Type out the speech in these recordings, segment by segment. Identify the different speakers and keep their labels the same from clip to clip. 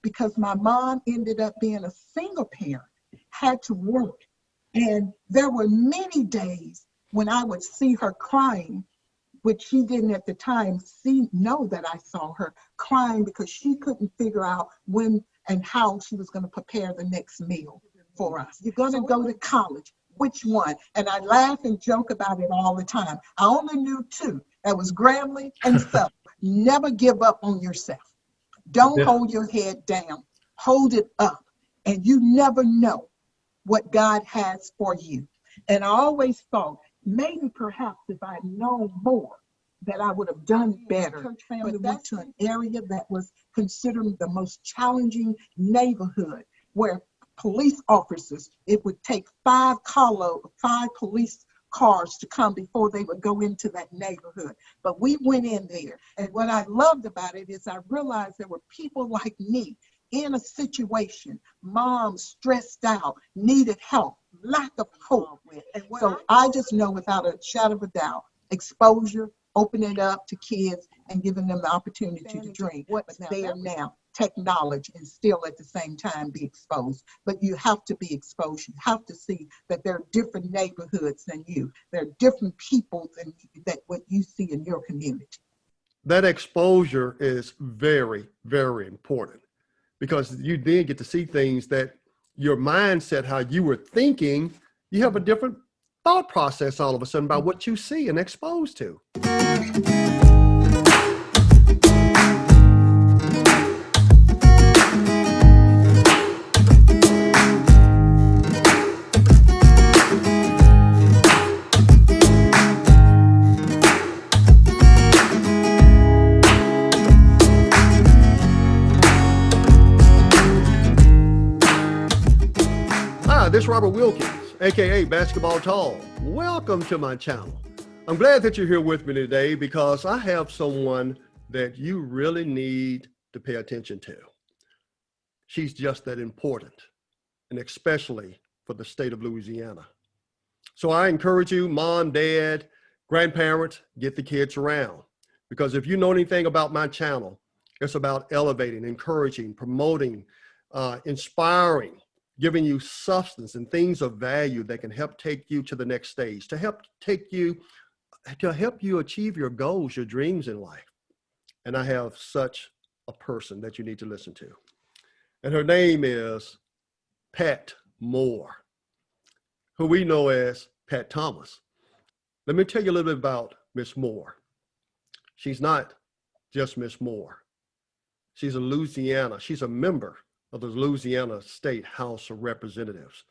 Speaker 1: because my mom ended up being a single parent, had to work. And there were many days when I would see her crying, which she didn't at the time know that I saw her crying because she couldn't figure out when and how she was going to prepare the next meal for us. You're going to go to college. Which one? And I laugh and joke about it all the time. I only knew two. That was Grambling and Suffolk. Never give up on yourself. Don't hold your head down. Hold it up. And you never know what God has for you. And I always thought, maybe perhaps if I'd known more, that I would have done better. Church family went to an area that was considered the most challenging neighborhood, where police officers, it would take five police cars to come before they would go into that neighborhood. But we went in there. And what I loved about it is I realized there were people like me in a situation, moms stressed out, needed help, lack of hope. And so I just know without a shadow of a doubt, exposure, opening it up to kids and giving them the opportunity to dream. What's there now? Technology, and still at the same time be exposed. But you have to be exposed. You have to see that there are different neighborhoods than you. There are different people than that what you see in your community.
Speaker 2: That exposure is very, very important, because you then get to see things that your mindset, how you were thinking, you have a different thought process all of a sudden about what you see and exposed to. Hi, this is Robert Wilkins, aka Basketball Tall. Welcome to my channel. I'm glad that you're here with me today because I have someone that you really need to pay attention to. She's just that important, and especially for the state of Louisiana. So I encourage you, mom, dad, grandparents, get the kids around, because if you know anything about my channel, it's about elevating, encouraging, promoting, inspiring, giving you substance and things of value that can help take you to the next stage, to help you achieve your goals, your dreams in life. And I have such a person that you need to listen to. And her name is Pat Moore, who we know as Pat Thomas. Let me tell you a little bit about Miss Moore. She's not just Miss Moore. She's a member of the Louisiana State House of Representatives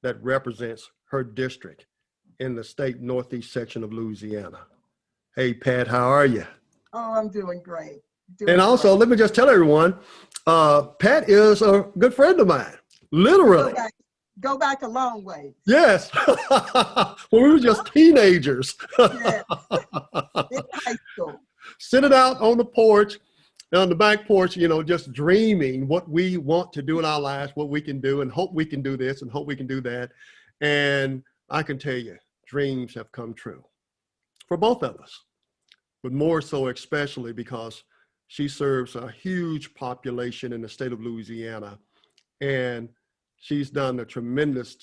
Speaker 2: that represents her district in the state northeast section of Louisiana. Hey, Pat, how are you?
Speaker 1: Oh, I'm doing great.
Speaker 2: Let me just tell everyone, Pat is a good friend of mine, literally.
Speaker 1: Go back a long way.
Speaker 2: Yes, when we were just teenagers.
Speaker 1: Yes, in high school.
Speaker 2: Sitting out on the porch, on the back porch, just dreaming what we want to do in our lives, what we can do, and hope we can do this and hope we can do that. And I can tell you, dreams have come true for both of us, but more so especially because she serves a huge population in the state of Louisiana, and she does a tremendous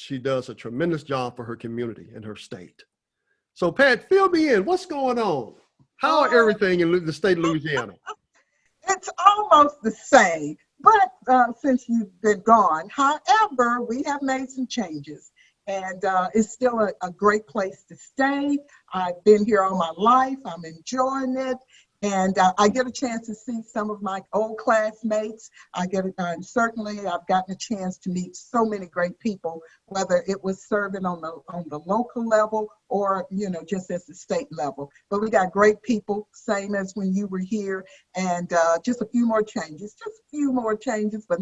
Speaker 2: job for her community and her state. So Pat, fill me in. What's going on? How are everything in the state of Louisiana?
Speaker 1: It's almost the same, but since you've been gone. However, we have made some changes, and it's still a great place to stay. I've been here all my life. I'm enjoying it. And I get a chance to see some of my old classmates. Certainly I've gotten a chance to meet so many great people, whether it was serving on the local level or, just at the state level. But we got great people, same as when you were here, and just a few more changes, but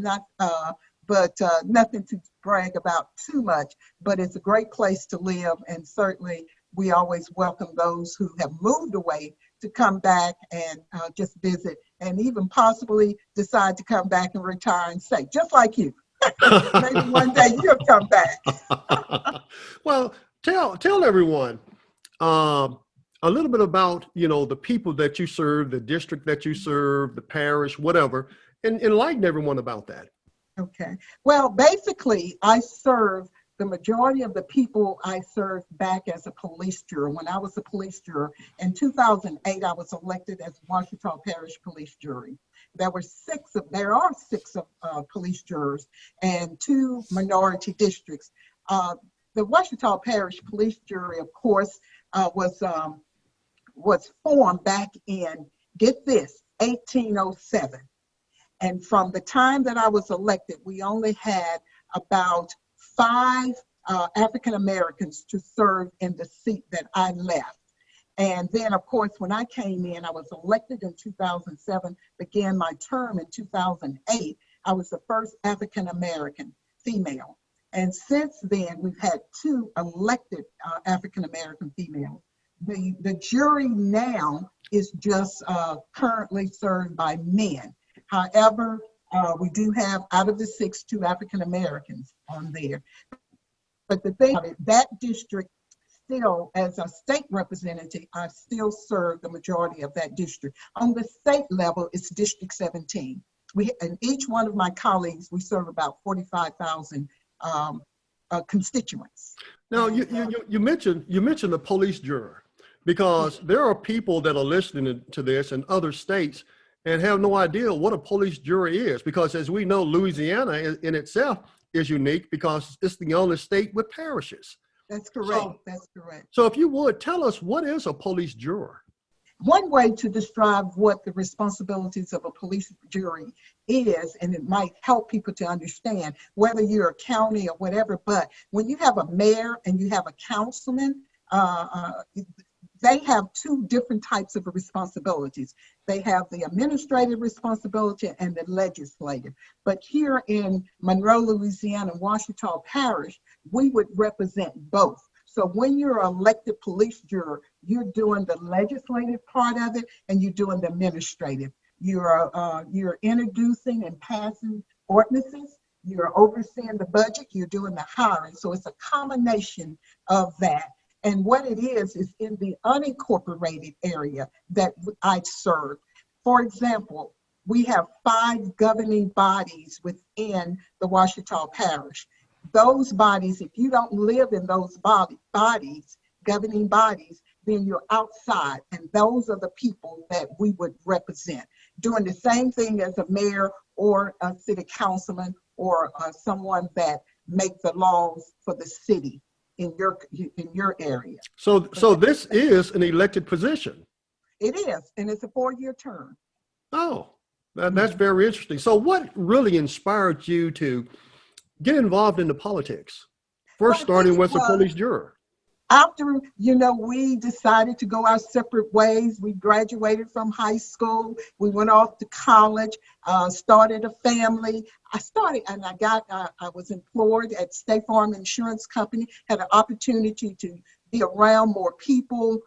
Speaker 1: nothing to brag about too much. But it's a great place to live, and certainly we always welcome those who have moved away to come back and just visit, and even possibly decide to come back and retire and stay, just like you. Maybe one day you'll come back.
Speaker 2: Well, tell everyone a little bit about, the people that you serve, the district that you serve, the parish, whatever, And enlighten everyone about that.
Speaker 1: Okay. Well, basically, I serve the majority of the people I served back as a police juror. When I was a police juror in 2008, I was elected as Washita Parish Police Jury. There are six of police jurors and two minority districts. The Washita Parish Police Jury, of course, was formed back in, get this, 1807. And from the time that I was elected, we only had about five African Americans to serve in the seat that I left. And then, of course, when I came in, I was elected in 2007, began my term in 2008. I was the first African American female. And since then, we've had two elected African American females. The jury now is just currently served by men. However, we do have out of the six, two African Americans on there. But the thing about it, that district still, as a state representative, I still serve the majority of that district. On the state level, it's District 17. And each one of my colleagues, we serve about 45,000 constituents.
Speaker 2: Now, you mentioned the police juror, because there are people that are listening to this in other states and have no idea what a police jury is, because as we know, Louisiana in itself is unique because it's the only state with parishes.
Speaker 1: That's correct. That's correct.
Speaker 2: So if you would tell us, what is a police juror?
Speaker 1: One way to describe what the responsibilities of a police jury is, and it might help people to understand, whether you're a county or whatever, but when you have a mayor and you have a councilman, they have two different types of responsibilities. They have the administrative responsibility and the legislative. But here in Monroe, Louisiana, Washita Parish, we would represent both. So when you're an elected police juror, you're doing the legislative part of it and you're doing the administrative. You're introducing and passing ordinances. You're overseeing the budget. You're doing the hiring. So it's a combination of that. And what it is in the unincorporated area that I serve. For example, we have 5 governing bodies within the Washita Parish. Those bodies, if you don't live in those governing bodies, then you're outside. And those are the people that we would represent, doing the same thing as a mayor or a city councilman or someone that makes the laws for the city in your area.
Speaker 2: So this is an elected position.
Speaker 1: It is, and it's a 4-year term.
Speaker 2: Oh, that's very interesting. So what really inspired you to get involved into politics? First, starting with a police juror.
Speaker 1: After, we decided to go our separate ways. We graduated from high school. We went off to college, started a family. I was employed at State Farm Insurance Company, had an opportunity to be around more people,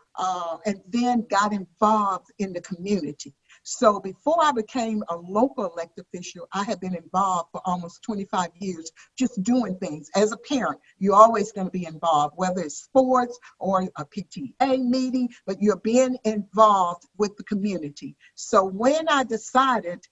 Speaker 1: and then got involved in the community. So before I became a local elected official, I had been involved for almost 25 years, just doing things. As a parent, you're always going to be involved, whether it's sports or a PTA meeting, but you're being involved with the community. So when I decided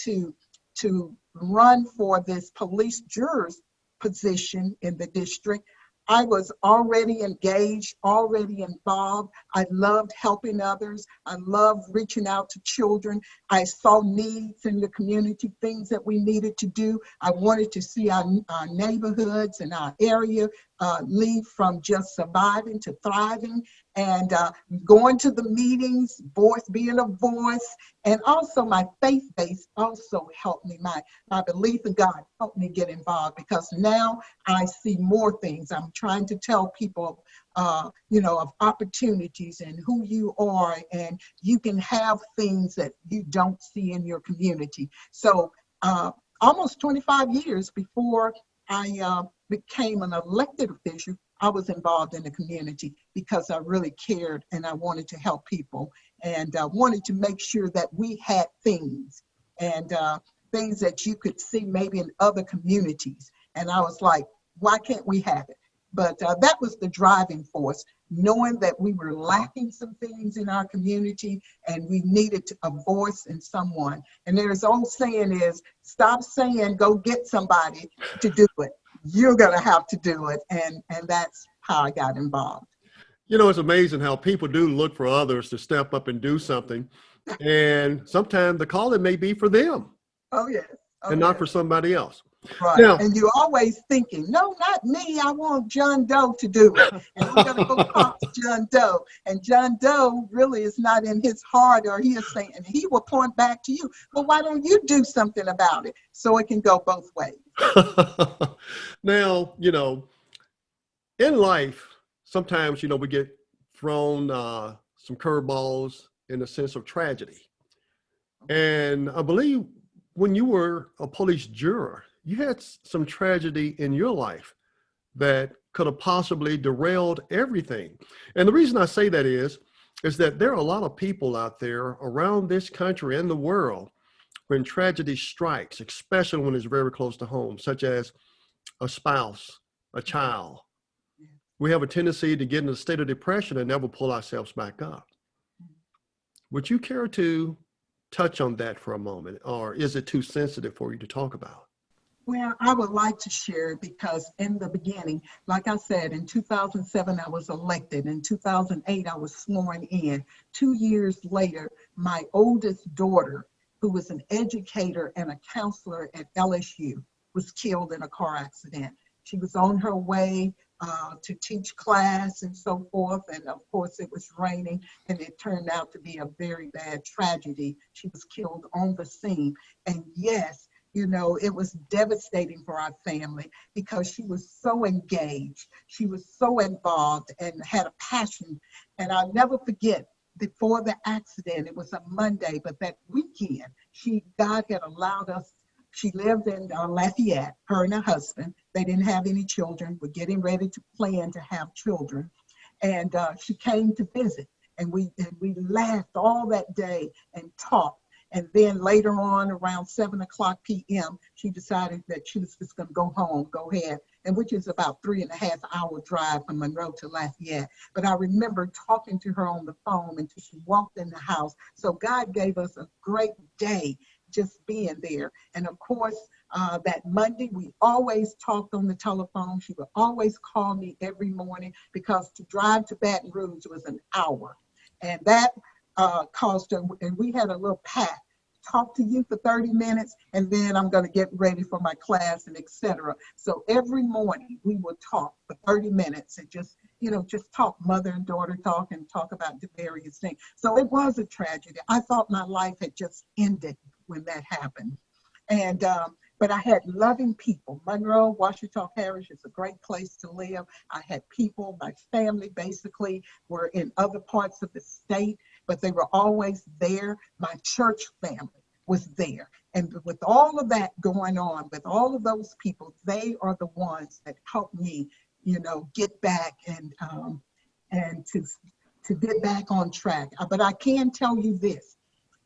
Speaker 1: to run for this police juror's position in the district, I was already engaged, already involved. I loved helping others. I loved reaching out to children. I saw needs in the community, things that we needed to do. I wanted to see our neighborhoods and our area lead from just surviving to thriving, and going to the meetings, being a voice, and also my faith base also helped me. My belief in God helped me get involved, because now I see more things. I'm trying to tell people, of opportunities and who you are, and you can have things that you don't see in your community. So almost 25 years before I became an elected official, I was involved in the community because I really cared and I wanted to help people, and I wanted to make sure that we had things and things that you could see maybe in other communities. And I was like, why can't we have it? But that was the driving force, knowing that we were lacking some things in our community and we needed a voice in someone. And there's old saying is, stop saying, go get somebody to do it. You're going to have to do it. And that's how I got involved.
Speaker 2: You know, it's amazing how people do look for others to step up and do something. And sometimes the calling may be for them
Speaker 1: Oh, yes. Oh,
Speaker 2: and not for
Speaker 1: yes.
Speaker 2: somebody else.
Speaker 1: Right.
Speaker 2: Now,
Speaker 1: And you're always thinking, no, not me. I want John Doe to do it. And I'm going to go talk to John Doe. And John Doe really is not in his heart, or he is saying, and he will point back to you. Well, why don't you do something about it? So it can go both ways.
Speaker 2: now, you know, in life, sometimes, you know, we get thrown some curveballs in the sense of tragedy. And I believe when you were a police juror, you had some tragedy in your life that could have possibly derailed everything. And the reason I say that is that there are a lot of people out there around this country and the world when tragedy strikes, especially when it's very close to home, such as a spouse, a child. We have a tendency to get in a state of depression and never pull ourselves back up. Would you care to touch on that for a moment, or is it too sensitive for you to talk about?
Speaker 1: Well, I would like to share it because in the beginning, like I said, in 2007, I was elected. In 2008, I was sworn in. 2 years later, my oldest daughter, who was an educator and a counselor at LSU, was killed in a car accident. She was on her way to teach class and so forth. And of course, it was raining, and it turned out to be a very bad tragedy. She was killed on the scene. And yes, you know, it was devastating for our family because she was so engaged. She was so involved and had a passion. And I'll never forget, before the accident, it was a Monday, but that weekend, God had allowed us. She lived in Lafayette, her and her husband. They didn't have any children, were getting ready to plan to have children. And she came to visit. And we laughed all that day and talked. And then later on, around 7:00 p.m., she decided that she was just going to go home, go ahead, and which is about 3.5-hour drive from Monroe to Lafayette. But I remember talking to her on the phone until she walked in the house. So God gave us a great day just being there. And of course, that Monday, we always talked on the telephone. She would always call me every morning because to drive to Baton Rouge was an hour. And that caused her, and we had a little pact, talk to you for 30 minutes, and then I'm going to get ready for my class and etc. So every morning we would talk for 30 minutes and just, you know, just talk, mother and daughter talk, and talk about the various things. So it was a tragedy. I thought my life had just ended when that happened. And but I had loving people. Monroe, Washita Parish is a great place to live. I had people, my family basically were in other parts of the state, but they were always there. My church family was there. And with all of that going on, with all of those people, they are the ones that helped me, you know, get back and to get back on track. But I can tell you this,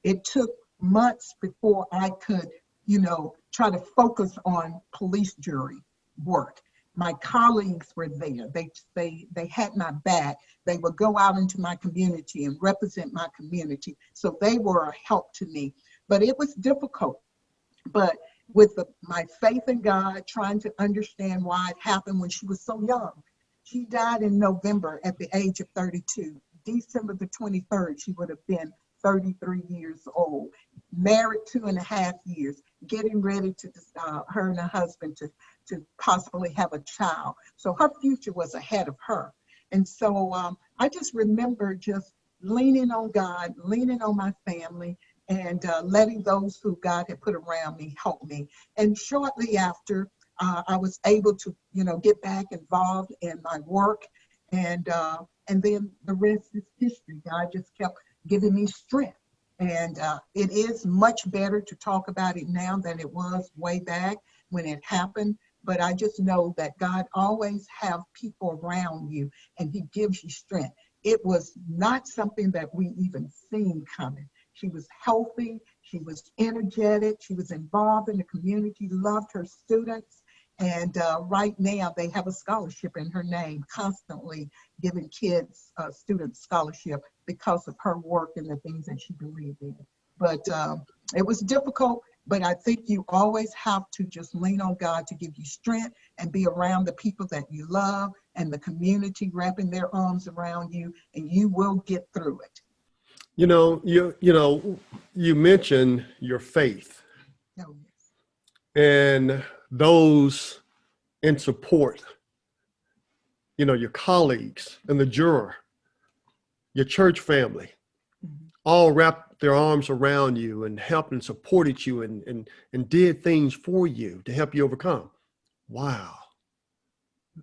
Speaker 1: it took months before I could, you know, try to focus on police jury work. My colleagues were there. They had my back. They would go out into my community and represent my community. So they were a help to me. But it was difficult. But with my faith in God, trying to understand why it happened when she was so young. She died in November at the age of 32. December the 23rd, she would have been 33 years old, married 2.5 years, getting ready to, her and her husband to possibly have a child. So her future was ahead of her. And so I just remember just leaning on God, leaning on my family, and letting those who God had put around me help me. And shortly after, I was able to, you know, get back involved in my work. And then the rest is history. God just kept giving me strength. And it is much better to talk about it now than it was way back when it happened. But I just know that God always have people around you and he gives you strength. It was not something that we even seen coming. She was healthy. She was energetic. She was involved in the community, loved her students. And right now they have a scholarship in her name, constantly giving kids, students scholarship because of her work and the things that she believed in. But it was difficult, but I think you always have to just lean on God to give you strength and be around the people that you love and the community wrapping their arms around you, and you will get through it.
Speaker 2: You mentioned your faith
Speaker 1: Oh, yes.
Speaker 2: and those in support, your colleagues and the juror, your church family,
Speaker 1: Mhm.
Speaker 2: all wrapped their arms around you and helped and supported you and did things for you to help you overcome. Wow.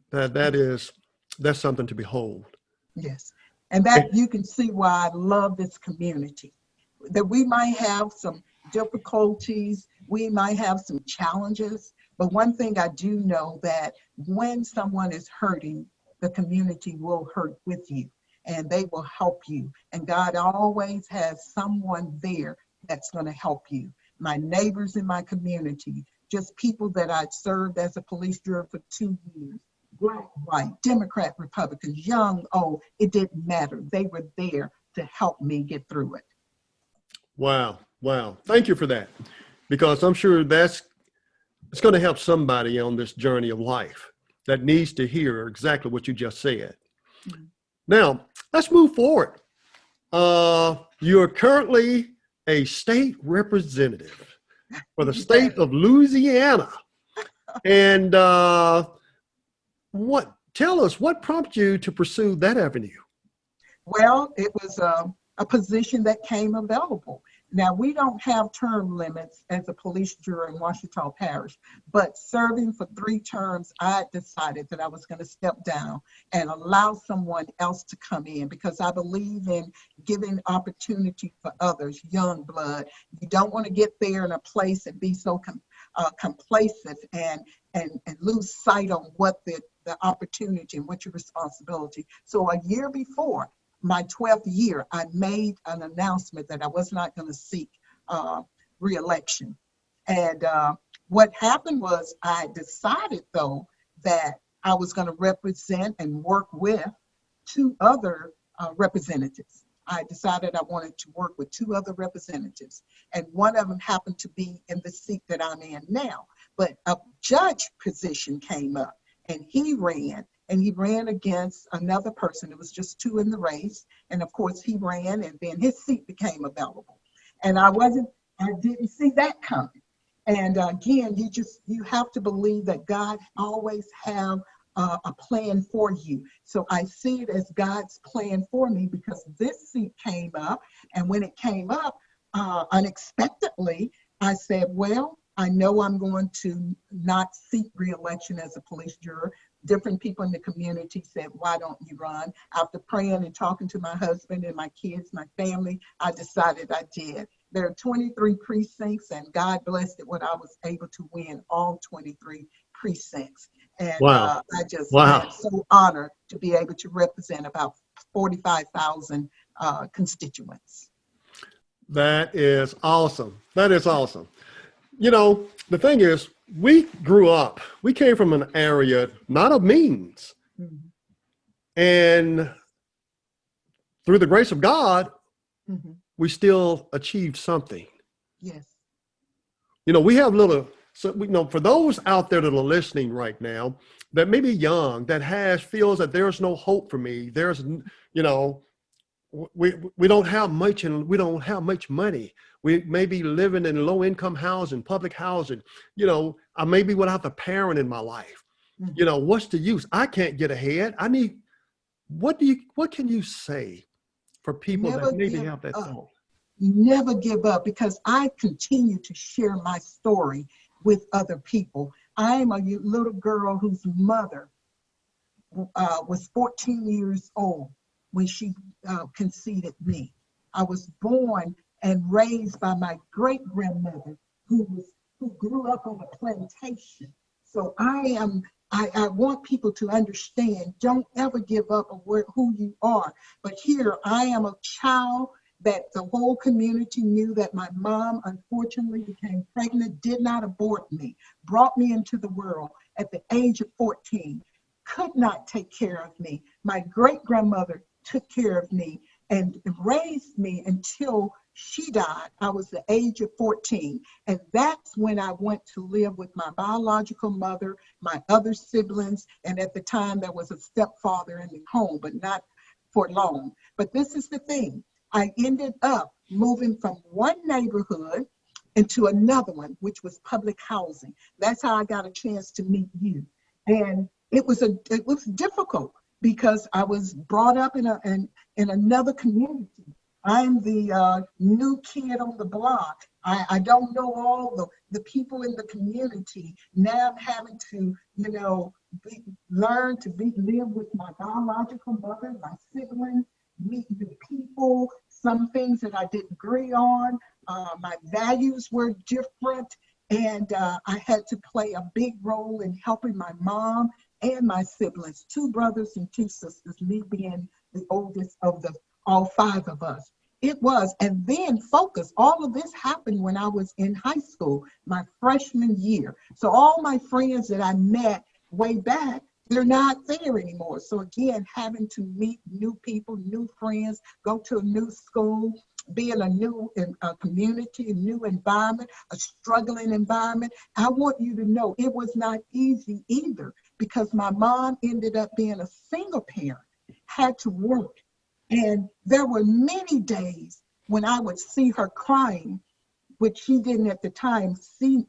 Speaker 2: That's something to behold.
Speaker 1: Yes. And that you can see why I love this community. That we might have some difficulties, we might have some challenges, but one thing I do know that when someone is hurting, the community will hurt with you and they will help you. And God always has someone there that's going to help you. My neighbors in my community, just people that I served as a police juror for 2 years, black, white, Democrat, Republicans, young, old, it didn't matter. They were there to help me get through it.
Speaker 2: Wow. Wow. Thank you for that. Because I'm sure it's going to help somebody on this journey of life that needs to hear exactly what you just said.
Speaker 1: Mhm.
Speaker 2: Now, let's move forward. You're currently a state representative for the
Speaker 1: Yes.
Speaker 2: state of Louisiana. And tell us what prompted you to pursue that avenue?
Speaker 1: Well, it was a position that came available. Now, we don't have term limits as a police juror in Washita Parish, but serving for 3 terms, I decided that I was going to step down and allow someone else to come in because I believe in giving opportunity for others, young blood. You don't want to get there in a place and be so complacent and lose sight on what the opportunity and what your responsibility. So a year before, my 12th year, I made an announcement that I was not going to seek reelection. And what happened was I decided, though, that I was going to represent and work with 2 other representatives. I decided I wanted to work with 2 other representatives, and one of them happened to be in the seat that I'm in now. But a judge position came up, and he ran against another person. It was just 2 in the race. And of course he ran and then his seat became available. And I didn't see that coming. And again, you have to believe that God always have a plan for you. So I see it as God's plan for me because this seat came up. And when it came up unexpectedly, I said, well, I know I'm going to not seek re-election as a police juror. Different people in the community said, why don't you run? After praying and talking to my husband and my kids, my family, I decided I did. There are 23 precincts, and God blessed it when I was able to win all 23 precincts. And
Speaker 2: Wow.
Speaker 1: I
Speaker 2: Wow.
Speaker 1: am so honored to be able to represent about 45,000 constituents.
Speaker 2: That is awesome. That is awesome. The thing is, we came from an area not of means.
Speaker 1: Mhm.
Speaker 2: And through the grace of God,
Speaker 1: Mhm.
Speaker 2: we still achieved something.
Speaker 1: Yes.
Speaker 2: We have for those out there that are listening right now that may be young, that feels that there's no hope for me. We don't have much and we don't have much money. We may be living in low income housing, public housing. I may be without a parent in my life.
Speaker 1: Mhm.
Speaker 2: What's the use? I can't get ahead. What can you say for people that
Speaker 1: Never
Speaker 2: maybe
Speaker 1: give
Speaker 2: have that
Speaker 1: up.
Speaker 2: thought?
Speaker 1: Never give up because I continue to share my story with other people. I am a little girl whose mother was 14 years old when she conceded me. I was born and raised by my great grandmother who grew up on a plantation. So I want people to understand, don't ever give up on who you are. But here I am a child that the whole community knew that my mom unfortunately became pregnant, did not abort me, brought me into the world at the age of 14, could not take care of me. My great grandmother took care of me and raised me until she died. I was the age of 14. And that's when I went to live with my biological mother, my other siblings, and at the time there was a stepfather in the home, but not for long. But this is the thing. I ended up moving from one neighborhood into another one, which was public housing. That's how I got a chance to meet you. And it was difficult because I was brought up in another community. I'm the new kid on the block. I don't know all the people in the community. Now I'm having to, learn to live with my biological mother, my siblings, meet new people, some things that I didn't agree on. My values were different. And I had to play a big role in helping my mom and my siblings, 2 brothers and 2 sisters, me being the oldest of all 5 of us. It was, and then focus, all of this happened when I was in high school, my freshman year. So all my friends that I met way back, they're not there anymore. So again, having to meet new people, new friends, go to a new school, be in a new community, a new environment, a struggling environment. I want you to know it was not easy either, because my mom ended up being a single parent, had to work. And there were many days when I would see her crying, which she didn't at the time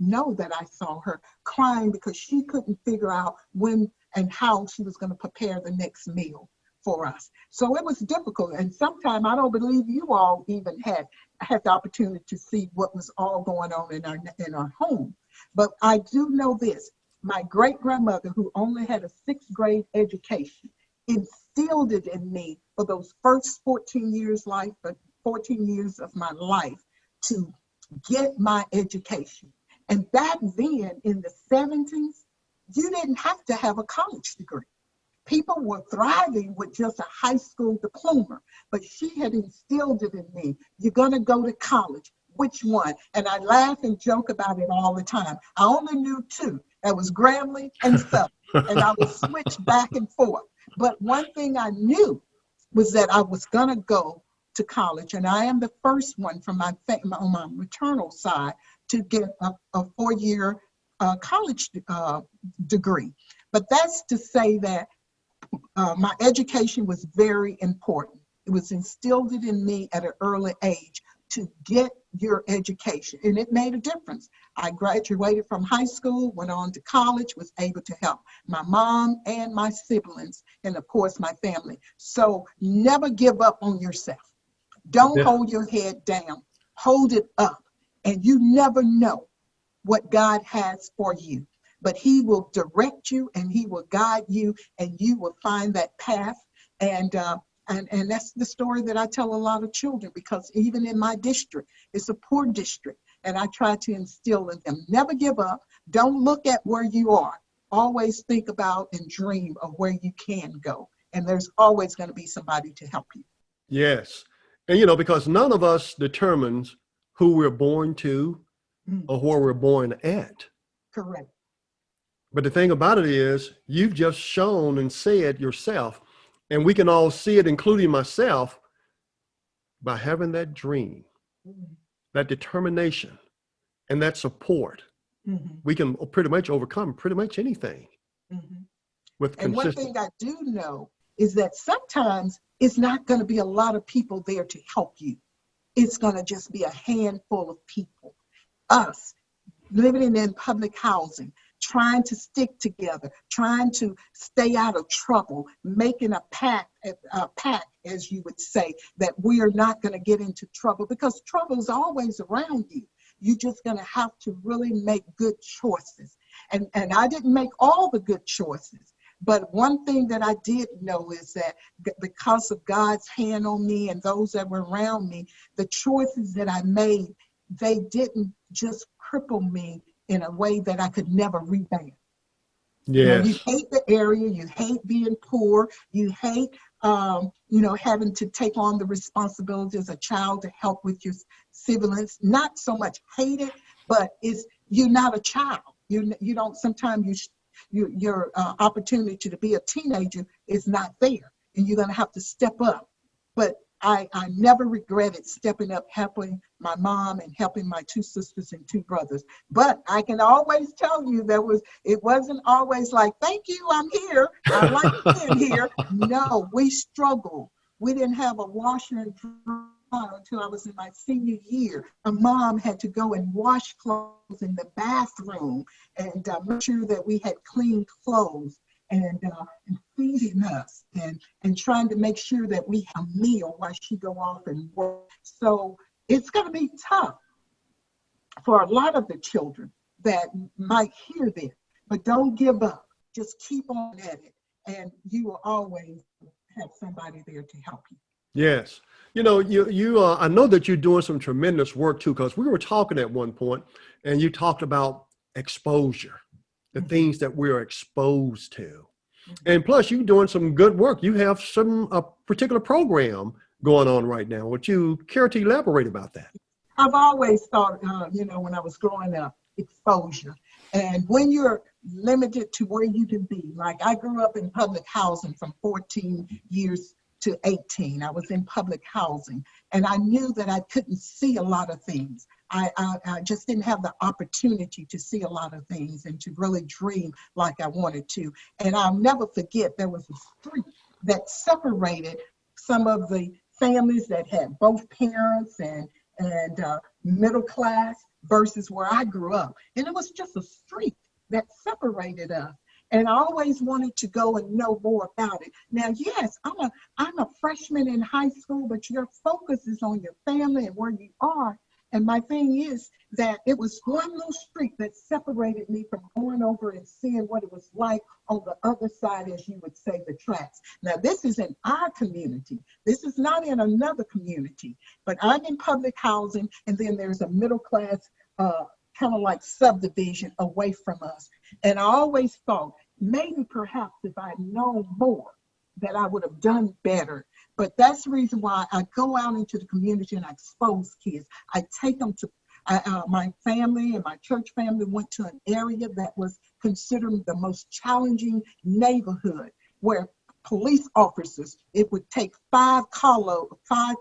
Speaker 1: know that I saw her crying because she couldn't figure out when and how she was going to prepare the next meal for us. So it was difficult. And sometimes I don't believe you all even had the opportunity to see what was all going on in our home. But I do know this. My great grandmother, who only had a 6th grade education, instilled it in me for those first 14 years of my life to get my education. And back then in the 70s, you didn't have to have a college degree. People were thriving with just a high school diploma, but she had instilled it in me. You're going to go to college. Which one? And I laugh and joke about it all the time. I only knew 2. That was Grambling and Southern. And I would switch back and forth. But one thing I knew was that I was going to go to college. And I am the first one from on my maternal side to get a 4-year college degree. But that's to say that my education was very important. It was instilled in me at an early age to get your education, and it made a difference. I graduated from high school, went on to college, was able to help my mom and my siblings, and of course my family. So never give up on yourself. Don't hold your head down. Hold it up, and you never know what God has for you. But he will direct you and he will guide you, and you will find that path. And that's the story that I tell a lot of children, because even in my district, it's a poor district, and I try to instill in them, never give up. Don't look at where you are. Always think about and dream of where you can go. And there's always going to be somebody to help you.
Speaker 2: Yes. And, because none of us determines who we're born to or where we're born at.
Speaker 1: Correct.
Speaker 2: But the thing about it is, you've just shown and said yourself, and we can all see it, including myself, by having that dream, that determination, and that support. We can pretty much overcome pretty much anything with
Speaker 1: And one
Speaker 2: consistency.
Speaker 1: thing I do know is that sometimes it's not going to be a lot of people there to help you. It's going to just be a handful of people. Us, living in public housing, trying to stick together, trying to stay out of trouble, making a pact, as you would say, that we are not going to get into trouble, because trouble is always around you. You're just going to have to really make good choices. And I didn't make all the good choices. But one thing that I did know is that because of God's hand on me and those that were around me, the choices that I made, they didn't just cripple me in a way that I could never rebound.
Speaker 2: Yes.
Speaker 1: You hate the area, you hate being poor, you hate having to take on the responsibility as a child to help with your siblings. Not so much hate it, but you're not a child. You don't, sometimes your opportunity to be a teenager is not there, and you're going to have to step up. But I never regretted stepping up, helping my mom and helping my 2 sisters and 2 brothers. But I can always tell you it wasn't always like, thank you, I'm here, I like being here. No, we struggled. We didn't have a washer and dryer until I was in my senior year. My mom had to go and wash clothes in the bathroom and make sure that we had clean clothes. And feeding us and trying to make sure that we have a meal while she go off and work. So it's going to be tough for a lot of the children that might hear this, but don't give up. Just keep on at it, and you will always have somebody there to help you.
Speaker 2: Yes. I know that you're doing some tremendous work too, because we were talking at one point and you talked about exposure. The things that we're exposed to. And plus you're doing some good work. You have a particular program going on right now. Would you care to elaborate about that?
Speaker 1: I've always thought, when I was growing up, exposure. And when you're limited to where you can be, like I grew up in public housing from 14 years to 18. I was in public housing, and I knew that I couldn't see a lot of things. I just didn't have the opportunity to see a lot of things and to really dream like I wanted to. And I'll never forget, there was a street that separated some of the families that had both parents and middle class versus where I grew up. And it was just a street that separated us. And I always wanted to go and know more about it. Now, yes, I'm a freshman in high school, but your focus is on your family and where you are. And my thing is that it was one little street that separated me from going over and seeing what it was like on the other side, as you would say, the tracks. Now, this is in our community. This is not in another community, but I'm in public housing, and then there's a middle class kind of like subdivision away from us. And I always thought, maybe perhaps if I'd known more, that I would have done better. But that's the reason why I go out into the community and I expose kids. I take them to, my family and my church family went to an area that was considered the most challenging neighborhood, where police officers, it would take 5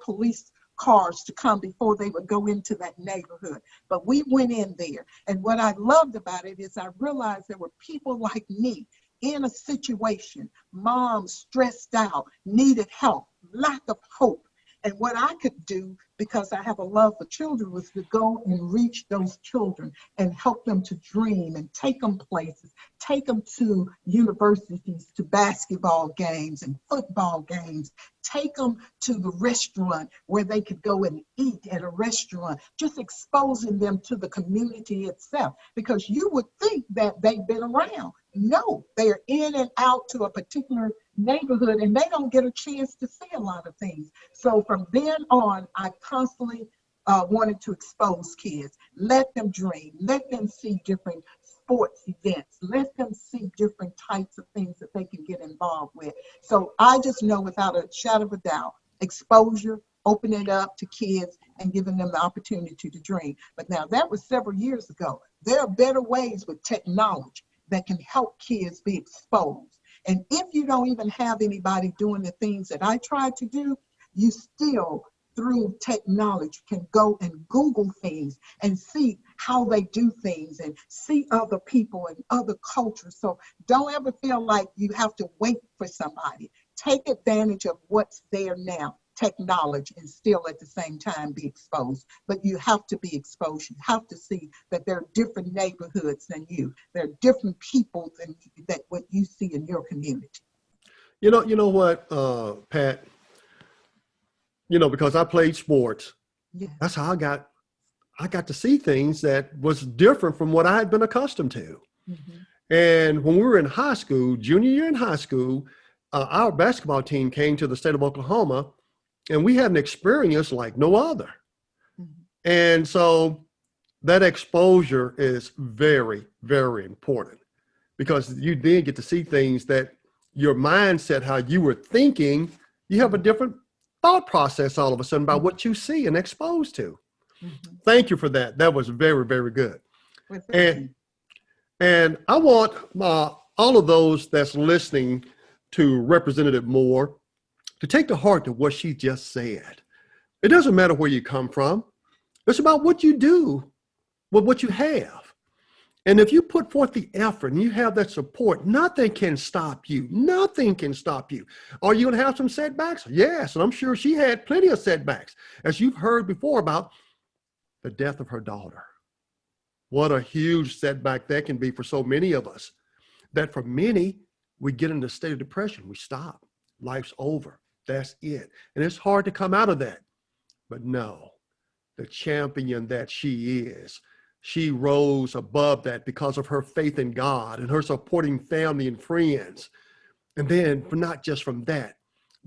Speaker 1: police cars to come before they would go into that neighborhood. But we went in there, and what I loved about it is I realized there were people like me in a situation, mom stressed out, needed help, lack of hope. And what I could do, because I have a love for children, was to go and reach those children and help them to dream and take them places, take them to universities, to basketball games and football games, take them to the restaurant where they could go and eat at a restaurant, just exposing them to the community itself. Because you would think that they've been around. No, they're in and out to a particular neighborhood, and they don't get a chance to see a lot of things. So from then on, I constantly wanted to expose kids, let them dream, let them see different sports events, let them see different types of things that they can get involved with. So I just know without a shadow of a doubt, exposure, open it up to kids and giving them the opportunity to dream. But now that was several years ago. There are better ways with technology that can help kids be exposed. And if you don't even have anybody doing the things that I tried to do, you still, through technology, can go and Google things and see how they do things and see other people and other cultures. So don't ever feel like you have to wait for somebody. Take advantage of what's there now, technology, and still at the same time be exposed. But you have to be exposed. You have to see that there are different neighborhoods than you. There are different people than that what you see in your community.
Speaker 2: You know what, Pat? Because I played sports,
Speaker 1: Yes.
Speaker 2: that's how I got to see things that was different from what I had been accustomed to. Mm-hmm. And when we were in high school, junior year in high school, our basketball team came to the state of Oklahoma, and we had an experience like no other. Mm-hmm. And so that exposure is very, very important, because you then get to see things that your mindset, how you were thinking, You have a different thought process all of a sudden about what you see and exposed to.
Speaker 1: Mhm.
Speaker 2: Thank you for that. That was very, very good.
Speaker 1: Well, thank you.
Speaker 2: And I want all of those that's listening to Representative Moore to take to heart to what she just said. It doesn't matter where you come from. It's about what you do with what you have. And if you put forth the effort and you have that support, nothing can stop you. Nothing can stop you. Are you going to have some setbacks? Yes. And I'm sure she had plenty of setbacks, as you've heard before about the death of her daughter. What a huge setback that can be for so many of us, that for many, we get into a state of depression. We stop. Life's over. That's it. And it's hard to come out of that. But no, the champion that she is, she rose above that because of her faith in God and her supporting family and friends. And then, but not just from that,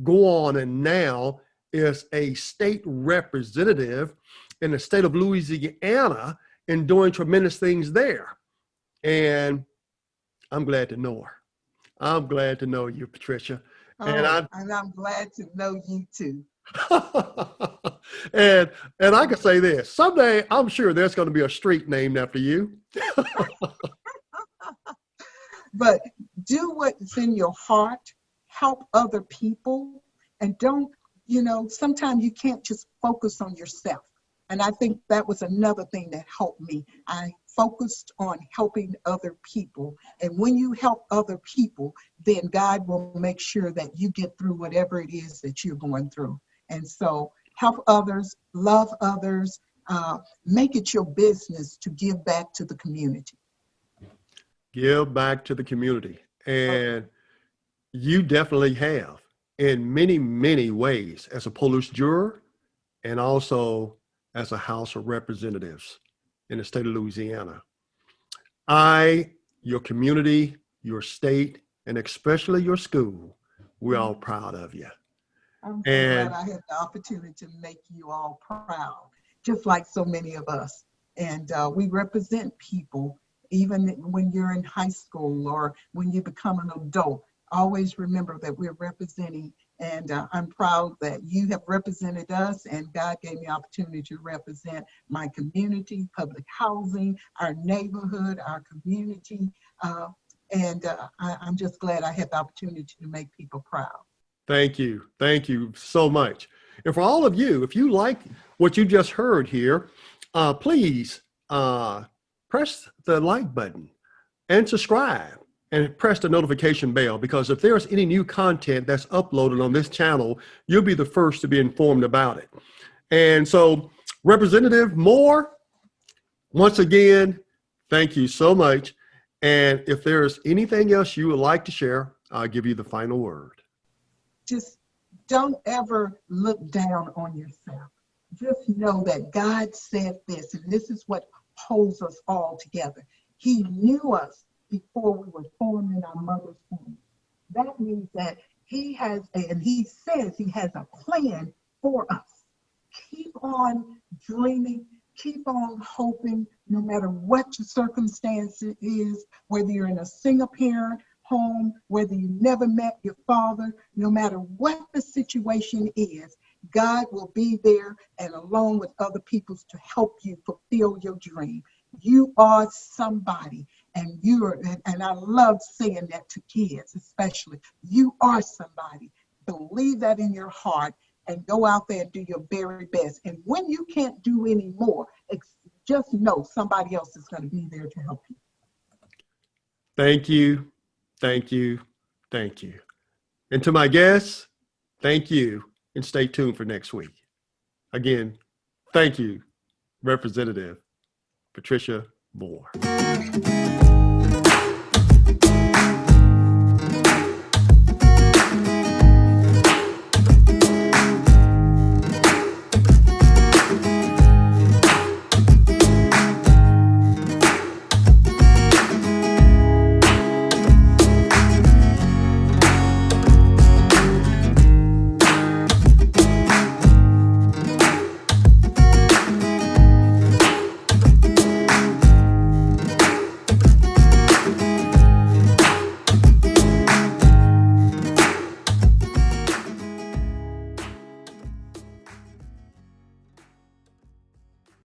Speaker 2: go on and now is a state representative in the state of Louisiana and doing tremendous things there. And I'm glad to know her. I'm glad to know you, Patricia.
Speaker 1: And I'm glad to know you too.
Speaker 2: and I can say this, someday I'm sure there's going to be a street named after you.
Speaker 1: But do what's in your heart, help other people, and don't, sometimes you can't just focus on yourself. And I think that was another thing that helped me. I focused on helping other people. And when you help other people, then God will make sure that you get through whatever it is that you're going through. And so help others, love others, make it your business to give back to the community.
Speaker 2: Give back to the community. And you definitely have in many, many ways as a police juror and also as a House of Representatives in the state of Louisiana. Your community, your state, and especially your school, we're all proud of you.
Speaker 1: I'm so glad I had the opportunity to make you all proud, just like so many of us. And we represent people, even when you're in high school or when you become an adult. Always remember that we're representing, and I'm proud that you have represented us, and God gave me opportunity to represent my community, public housing, our neighborhood, our community, and I'm just glad I had the opportunity to make people proud.
Speaker 2: Thank you. Thank you so much. And for all of you, if you like what you just heard here, please press the like button and subscribe and press the notification bell, because if there's any new content that's uploaded on this channel, you'll be the first to be informed about it. And so, Representative Moore, once again, thank you so much. And if there's anything else you would like to share, I'll give you the final word.
Speaker 1: Just don't ever look down on yourself. Just know that God said this, and this is what holds us all together. He knew us before we were formed in our mother's womb. That means that he says he has a plan for us. Keep on dreaming, keep on hoping, no matter what your circumstance is, whether you're in a single parent home, whether you never met your father, no matter what the situation is, God will be there, and along with other people to help you fulfill your dream. You are somebody, and I love saying that to kids especially. You are somebody. Believe that in your heart and go out there and do your very best. And when you can't do any more, just know somebody else is going to be there to help you.
Speaker 2: Thank you. Thank you. Thank you. And to my guests, thank you, and stay tuned for next week. Again, thank you, Representative Patricia Moore.